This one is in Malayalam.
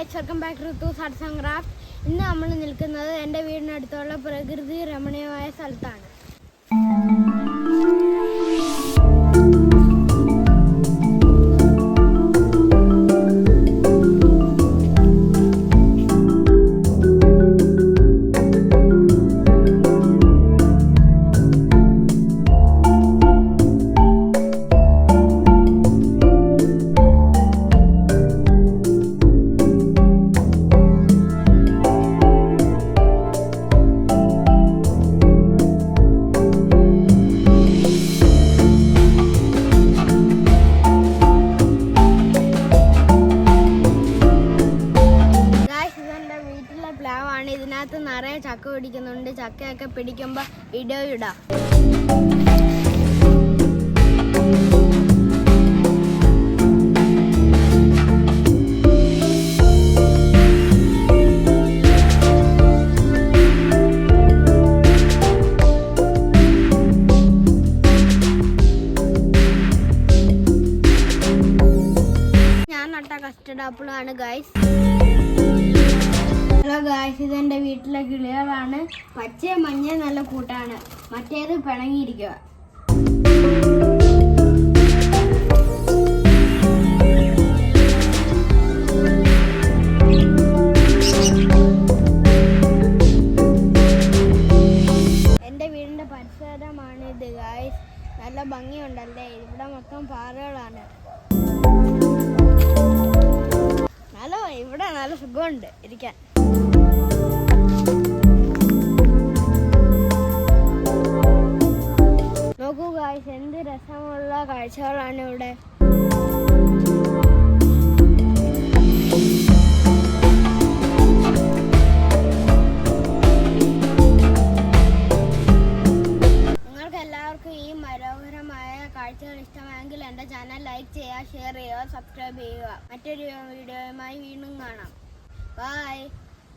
Guys, welcome back to Rithu's arts and craft. ഇന്ന് നമ്മൾ നിൽക്കുന്നത് എൻ്റെ വീടിനടുത്തുള്ള പ്രകൃതി രമണീയമായ സ്ഥലത്താണ്. പ്ലാവാണ്. ഇതിനകത്ത് നിറയെ ചക്ക പിടിക്കുന്നുണ്ട്. ചക്കയൊക്കെ പിടിക്കുമ്പോൾ വീഡിയോ ഇടാം. ഞാൻ നട്ട കസ്റ്റർഡ് ആപ്പിളാണ് ഗൈസ്. ഹലോ ഗായ്സ്, ഇതെൻ്റെ വീട്ടിലെ കിളികളാണ്. പച്ച മഞ്ഞ നല്ല കൂട്ടാണ്, മറ്റേത് പിണങ്ങിയിരിക്കുക. എൻ്റെ വീടിൻ്റെ പരിസരമാണ് ഇത് ഗായ്സ്. നല്ല ഭംഗിയുണ്ടല്ലേ. ഇവിടെ മൊത്തം പാറകളാണ്. ഇവിടെ നല്ല സുഖമുണ്ട് ഇരിക്കാൻ. നോക്കൂ ഗായ്സ്, എന്ത് രസമുള്ള കാഴ്ചകളാണ് ഇവിടെ. നിങ്ങൾക്ക് എല്ലാവർക്കും ഈ മനോഹരമായ കാഴ്ചകൾ ഇഷ്ടമായെങ്കിൽ എൻ്റെ ചാനൽ ലൈക്ക് ചെയ്യുക, ഷെയർ ചെയ്യുക, സബ്സ്ക്രൈബ് ചെയ്യുക. മറ്റൊരു വീഡിയോയുമായി വീണ്ടും കാണാം. ബൈ.